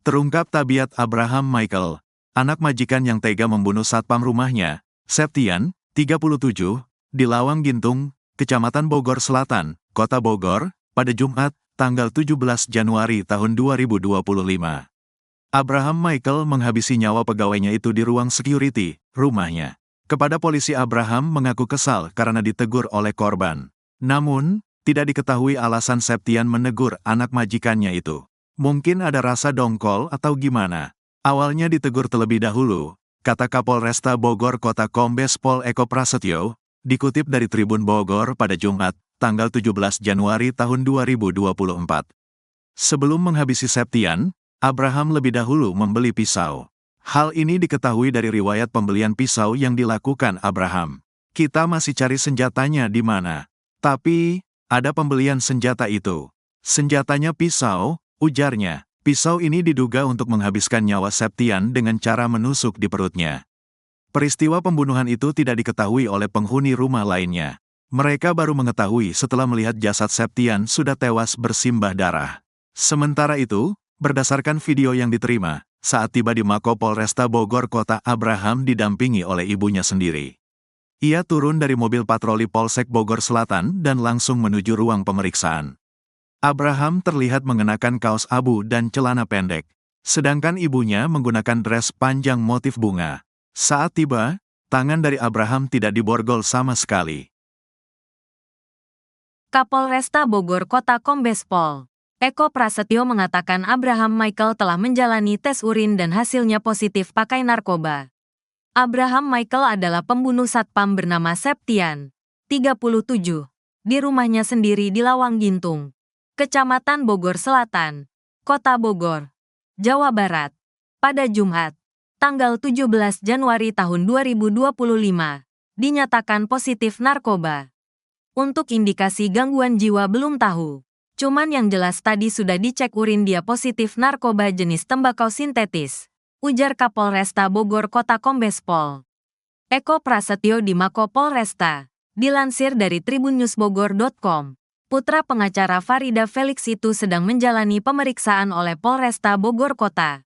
Terungkap tabiat Abraham Michael, anak majikan yang tega membunuh satpam rumahnya, Septian, 37, di Lawang Gintung, Kecamatan Bogor Selatan, Kota Bogor, pada Jumat, tanggal 17 Januari tahun 2025. Abraham Michael menghabisi nyawa pegawainya itu di ruang security, rumahnya. Kepada polisi Abraham mengaku kesal karena ditegur oleh korban. Namun, tidak diketahui alasan Septian menegur anak majikannya itu. Mungkin ada rasa dongkol atau gimana. Awalnya ditegur terlebih dahulu, kata Kapolresta Bogor Kota Kombes Pol Eko Prasetyo, dikutip dari Tribun Bogor pada Jumat, tanggal 17 Januari tahun 2024. Sebelum menghabisi Septian, Abraham lebih dahulu membeli pisau. Hal ini diketahui dari riwayat pembelian pisau yang dilakukan Abraham. Kita masih cari senjatanya di mana. Tapi, ada pembelian senjata itu. Senjatanya pisau, ujarnya. Pisau ini diduga untuk menghabiskan nyawa Septian dengan cara menusuk di perutnya. Peristiwa pembunuhan itu tidak diketahui oleh penghuni rumah lainnya. Mereka baru mengetahui setelah melihat jasad Septian sudah tewas bersimbah darah. Sementara itu, berdasarkan video yang diterima, saat tiba di Mako Polresta Bogor Kota, Abraham didampingi oleh ibunya sendiri. Ia turun dari mobil patroli Polsek Bogor Selatan dan langsung menuju ruang pemeriksaan. Abraham terlihat mengenakan kaos abu dan celana pendek, sedangkan ibunya menggunakan dress panjang motif bunga. Saat tiba, tangan dari Abraham tidak diborgol sama sekali. Kapolresta Bogor Kota Kombes Pol Eko Prasetyo mengatakan Abraham Michael telah menjalani tes urin dan hasilnya positif pakai narkoba. Abraham Michael adalah pembunuh satpam bernama Septian, 37, di rumahnya sendiri di Lawang Gintung, Kecamatan Bogor Selatan, Kota Bogor, Jawa Barat, pada Jumat, tanggal 17 Januari tahun 2025, dinyatakan positif narkoba. Untuk indikasi gangguan jiwa belum tahu. Cuman yang jelas tadi sudah dicek urin dia positif narkoba jenis tembakau sintetis, ujar Kapolresta Bogor Kota Kombes Pol Eko Prasetyo di Mako Polresta. Dilansir dari tribunnews.bogor.com, putra pengacara Farida Felix itu sedang menjalani pemeriksaan oleh Polresta Bogor Kota.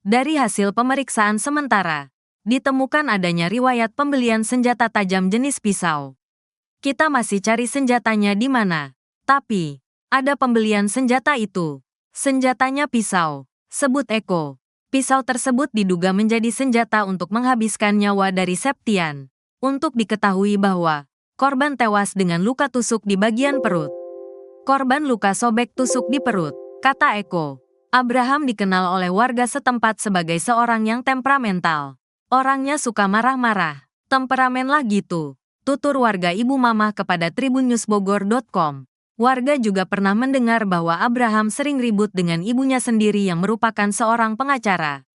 Dari hasil pemeriksaan sementara, ditemukan adanya riwayat pembelian senjata tajam jenis pisau. Kita masih cari senjatanya di mana, tapi ada pembelian senjata itu. Senjatanya pisau, sebut Eko. Pisau tersebut diduga menjadi senjata untuk menghabiskan nyawa dari Septian. Untuk diketahui bahwa korban tewas dengan luka tusuk di bagian perut. Korban luka sobek tusuk di perut, kata Eko. Abraham dikenal oleh warga setempat sebagai seorang yang temperamental. Orangnya suka marah-marah, temperamen lah gitu, tutur warga Ibu Mamah kepada tribunnews.bogor.com. Warga juga pernah mendengar bahwa Abraham sering ribut dengan ibunya sendiri yang merupakan seorang pengacara.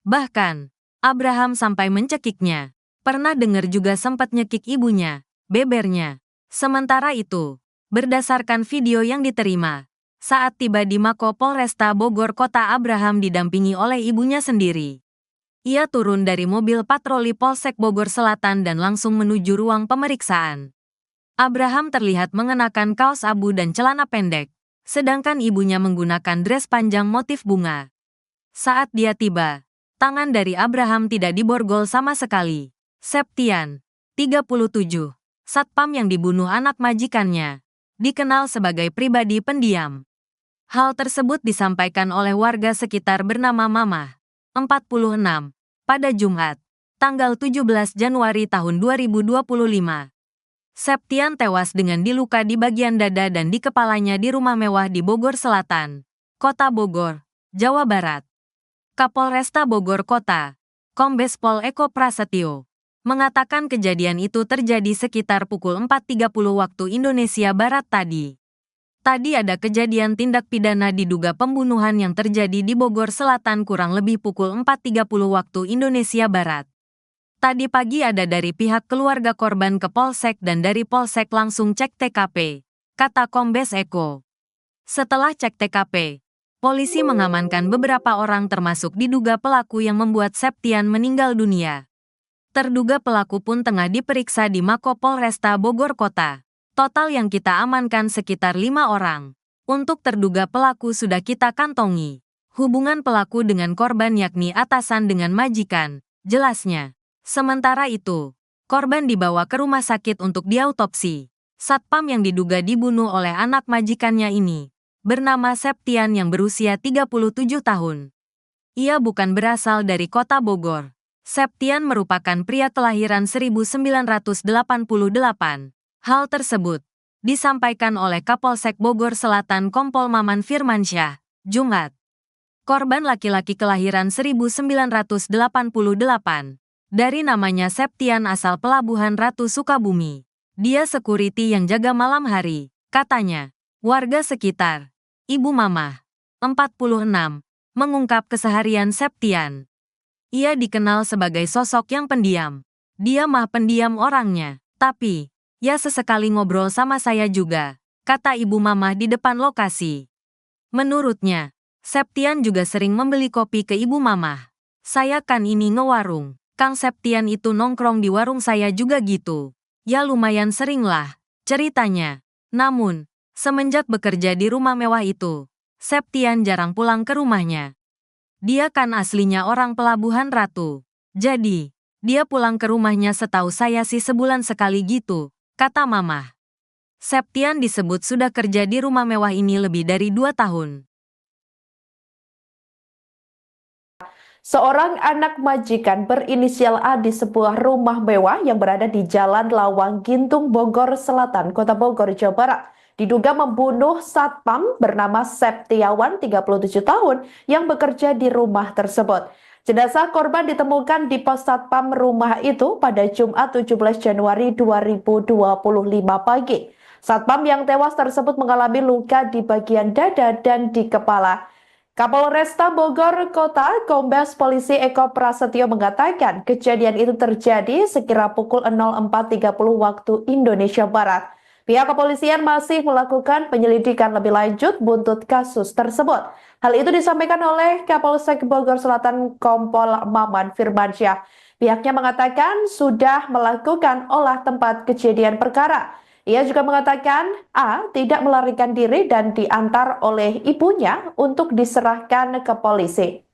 Bahkan, Abraham sampai mencekiknya. Pernah dengar juga sempat nyekik ibunya, bebernya. Sementara itu, berdasarkan video yang diterima, saat tiba di Mako Polresta Bogor Kota, Abraham didampingi oleh ibunya sendiri. Ia turun dari mobil patroli Polsek Bogor Selatan dan langsung menuju ruang pemeriksaan. Abraham terlihat mengenakan kaos abu dan celana pendek, sedangkan ibunya menggunakan dress panjang motif bunga. Saat dia tiba, tangan dari Abraham tidak diborgol sama sekali. Septian, 37, satpam yang dibunuh anak majikannya, dikenal sebagai pribadi pendiam. Hal tersebut disampaikan oleh warga sekitar bernama Mamah, 46, pada Jumat, tanggal 17 Januari tahun 2025. Septian tewas dengan diluka di bagian dada dan di kepalanya di rumah mewah di Bogor Selatan, Kota Bogor, Jawa Barat. Kapolresta Bogor Kota, Kombes Pol Eko Prasetyo, mengatakan kejadian itu terjadi sekitar pukul 4.30 waktu Indonesia Barat tadi. Tadi ada kejadian tindak pidana diduga pembunuhan yang terjadi di Bogor Selatan kurang lebih pukul 4.30 waktu Indonesia Barat. Tadi pagi ada dari pihak keluarga korban ke Polsek dan dari Polsek langsung cek TKP, kata Kombes Eko. Setelah cek TKP, polisi mengamankan beberapa orang termasuk diduga pelaku yang membuat Septian meninggal dunia. Terduga pelaku pun tengah diperiksa di Mako Polresta Bogor Kota. Total yang kita amankan sekitar 5 orang. Untuk terduga pelaku sudah kita kantongi. Hubungan pelaku dengan korban yakni atasan dengan majikan, jelasnya. Sementara itu, korban dibawa ke rumah sakit untuk diautopsi. Satpam yang diduga dibunuh oleh anak majikannya ini bernama Septian yang berusia 37 tahun. Ia bukan berasal dari kota Bogor. Septian merupakan pria kelahiran 1988. Hal tersebut disampaikan oleh Kapolsek Bogor Selatan Kompol Maman Firmansyah, Jumat. Korban laki-laki kelahiran 1988. Dari namanya Septian asal Pelabuhan Ratu Sukabumi. Dia security yang jaga malam hari, katanya. Warga sekitar, Ibu Mamah, 46, mengungkap keseharian Septian. Ia dikenal sebagai sosok yang pendiam. Dia mah pendiam orangnya, tapi, ya sesekali ngobrol sama saya juga, kata Ibu Mamah di depan lokasi. Menurutnya, Septian juga sering membeli kopi ke Ibu Mamah. Saya kan ini ngewarung, Kang Septian itu nongkrong di warung saya juga gitu. Ya lumayan sering lah, ceritanya. Namun, semenjak bekerja di rumah mewah itu, Septian jarang pulang ke rumahnya. Dia kan aslinya orang Pelabuhan Ratu. Jadi, dia pulang ke rumahnya setahu saya sih sebulan sekali gitu, kata Mamah. Septian disebut sudah kerja di rumah mewah ini lebih dari 2 tahun. Seorang anak majikan berinisial A di sebuah rumah mewah yang berada di Jalan Lawang Gintung, Bogor Selatan, Kota Bogor, Jawa Barat, diduga membunuh satpam bernama Septiawan, 37 tahun, yang bekerja di rumah tersebut. Jenazah korban ditemukan di pos satpam rumah itu pada Jumat 17 Januari 2025 pagi. Satpam yang tewas tersebut mengalami luka di bagian dada dan di kepala. Kapolresta Bogor Kota, Kombes Polisi Eko Prasetyo mengatakan kejadian itu terjadi sekira pukul 04.30 waktu Indonesia Barat. Pihak kepolisian masih melakukan penyelidikan lebih lanjut buntut kasus tersebut. Hal itu disampaikan oleh Kapolsek Bogor Selatan Kompol Maman Firmansyah. Pihaknya mengatakan sudah melakukan olah tempat kejadian perkara. Ia juga mengatakan A tidak melarikan diri dan diantar oleh ibunya untuk diserahkan ke polisi.